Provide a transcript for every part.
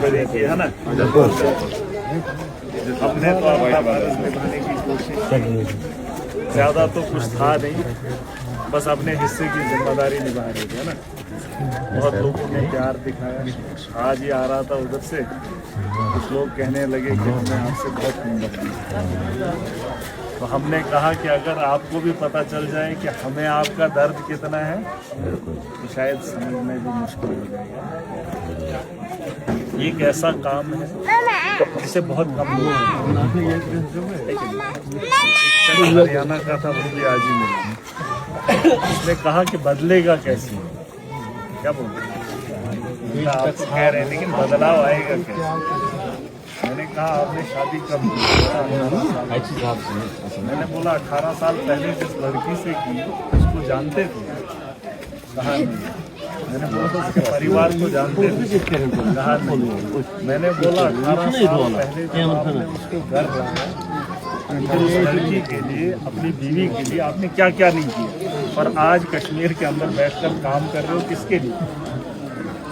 बड़ी की, है ना। हमने तो अपना फर्ज निभाने की कोशिश, ज्यादा तो कुछ था नहीं, बस अपने हिस्से की जिम्मेदारी निभा रहे थे, है ना। बहुत लोगों ने प्यार दिखाया। आज ही आ रहा था उधर से, कुछ लोग कहने लगे कि हमें आपसे बहुत मोहब्बत है। तो हमने कहा कि अगर आपको भी पता चल जाए कि हमें आपका दर्द कितना है तो शायद समझने भी मुश्किल हो जाएगा। ये एक ऐसा काम है जिसे बहुत कम लोग, हरियाणा का था, वो भी आज ही मिला। उसने कहा कि बदलेगा कैसे, क्या बोलते आप कह रहे हैं, लेकिन बदलाव आएगा कैसे। मैंने कहा आपने शादी कब की? मैंने बोला 18 साल पहले जिस लड़की से की उसको जानते थे? कहा नहीं। मैंने बोला उसके परिवार को जानते थे? कहा नहीं। मैंने बोला 18 साल पहले जब आपने उसको घर लाया, फिर उस लड़की के लिए, अपनी बीवी के लिए आपने क्या क्या नहीं किया, और आज कश्मीर के अंदर बैठकर काम कर रहे हो किसके लिए?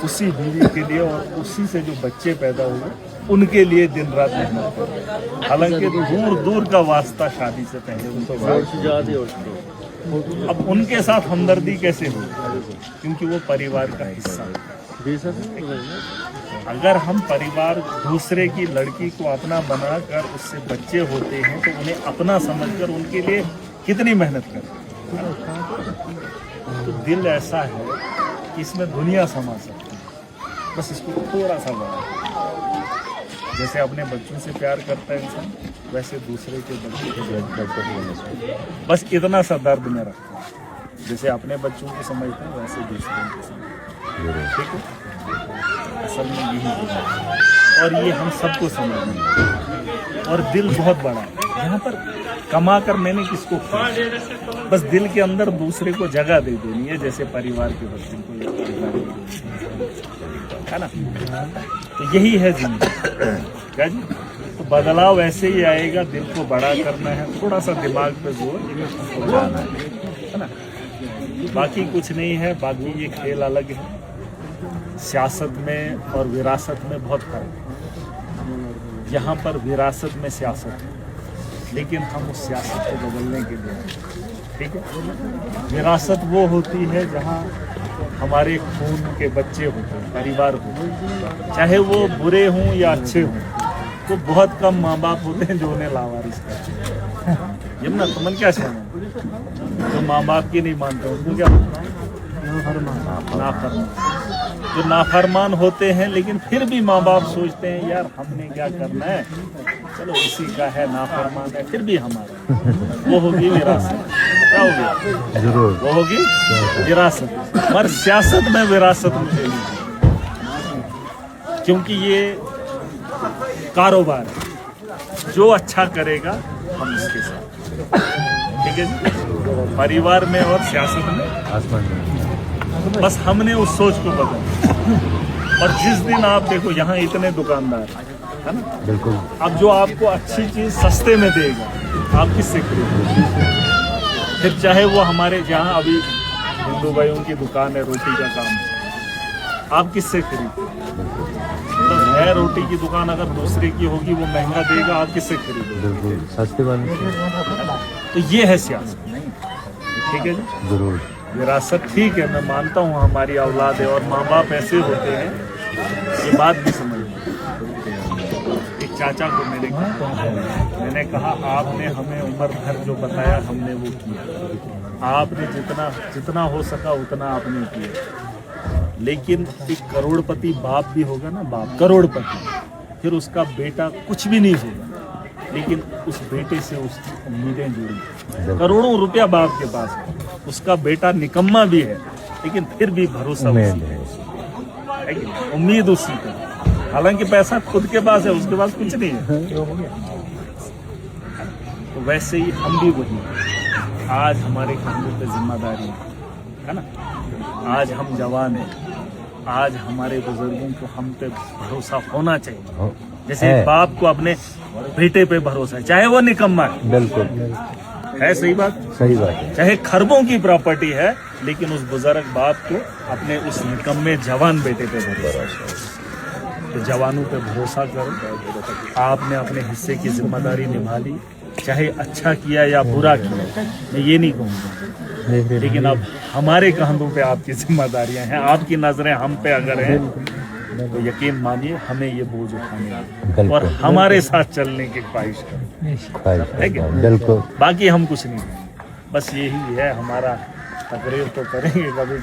उसी बीवी के लिए, और उसी से जो बच्चे पैदा हुए उनके लिए दिन रात मेहनत कर। हालांकि दूर दूर का वास्ता शादी से पहले उनके साथ। अब उनके साथ हमदर्दी कैसे हो, क्योंकि वो परिवार का हिस्सा है। अगर हम परिवार दूसरे की लड़की को अपना बनाकर उससे बच्चे होते हैं तो उन्हें अपना समझकर उनके लिए कितनी मेहनत करें। तो दिल ऐसा है कि इसमें दुनिया समा सकती है, बस इसको थोड़ा सा बढ़ा। जैसे अपने बच्चों से प्यार करता है इंसान, वैसे दूसरे के बच्चों से बस इतना सा दर्द में रखता है। जैसे अपने बच्चों को समझते हैं वैसे दूसरों को समझते हैं, ठीक है। असल में यही है, और ये हम सबको समझना है। और दिल बहुत बड़ा है, यहाँ पर कमा कर मैंने किसको खाया, बस दिल के अंदर दूसरे को जगह दे देनी है, जैसे परिवार के बच्चों को, है ना। तो यही है जिंदगी, क्या जी। तो बदलाव ऐसे ही आएगा, दिल को बड़ा करना है, थोड़ा सा दिमाग पे जोर जाना है ना। बाकी कुछ नहीं है, बाकी ये खेल अलग है। सियासत में और विरासत में बहुत फर्क है। यहाँ पर विरासत में सियासत है, लेकिन हम उस सियासत को बदलने के लिए, ठीक है। विरासत वो होती है जहाँ हमारे खून के बच्चे होते हैं, परिवार होते हैं, चाहे वो बुरे हों या अच्छे हों। तो बहुत कम माँ बाप होते हैं जो उन्हें लावारिस करते हैं। यमुना तुमन क्या कहना, जो माँ बाप की नहीं मानते उनको क्या बोलते हैं? नाफरमान। जो नाफरमान होते हैं, लेकिन फिर भी माँ बाप सोचते हैं यार हमने क्या करना है, चलो इसी का है, नाफरमान है, फिर भी हमारा। वो होगी विरासत। क्या होगी? जरूर वो होगी विरासत। पर सियासत में विरासत मुझे नहीं, क्योंकि ये कारोबार है। जो अच्छा करेगा हम इसके साथ, ठीक है जी। परिवार में और सियासत में बस हमने उस सोच को बदला। और जिस दिन आप देखो यहाँ इतने दुकानदार है ना, बिल्कुल। अब जो आपको अच्छी चीज सस्ते में देगा आप किससे खरीदोगे? फिर चाहे वो हमारे जहाँ अभी हिंदू भाइयों की दुकान है, रोटी का काम है, आप किससे खरीदोगे? तो है रोटी की दुकान, अगर दूसरे की होगी वो महंगा देगा, आप किससे खरीदोगे? सस्ते वाले। तो ये है सियासत, ठीक है जी। जरूर विरासत ठीक है, मैं मानता हूँ हमारी औलाद है, और माँ बाप ऐसे होते हैं, ये बात भी समझ। एक चाचा को मैंने कहा आपने हमें उम्र भर जो बताया हमने वो किया, आपने जितना हो सका उतना आपने किया। लेकिन एक करोड़पति बाप भी होगा ना, बाप करोड़पति, फिर उसका बेटा कुछ भी नहीं होगा, लेकिन उस बेटे से उसकी उम्मीदें जुड़ी। करोड़ों रुपया बाप के पास है, उसका बेटा निकम्मा भी है, लेकिन फिर भी भरोसा है कि उम्मीद उसी का। हालांकि पैसा खुद के पास है, उसके पास कुछ नहीं है। तो वैसे ही हम भी वही, आज हमारे कंधों पे जिम्मेदारी है ना। आज हम जवान हैं, आज हमारे बुजुर्गों को हम पे भरोसा होना चाहिए, जैसे एक बाप को अपने बेटे पे भरोसा है, चाहे वो निकम्मा है। बिल्कुल है, सही बात है। चाहे खरबों की प्रॉपर्टी है, लेकिन उस बुजुर्ग बाप को अपने उस निकम्मे जवान बेटे पे भरोसा है। तो जवानों पे भरोसा करो। आपने अपने हिस्से की जिम्मेदारी निभा ली, चाहे अच्छा किया या बुरा किया मैं ये नहीं कहूँगा, लेकिन अब हमारे कंधों पे आपकी जिम्मेदारियां हैं, आपकी नजरें हम पे अगर हैं तो यकीन मानिए हमें ये बोझ उठाने हैं और हमारे साथ चलने की ख्वाहिश करें। बिल्कुल, बाकी हम कुछ नहीं, बस यही है हमारा। तकरीर तो करेंगे कभी।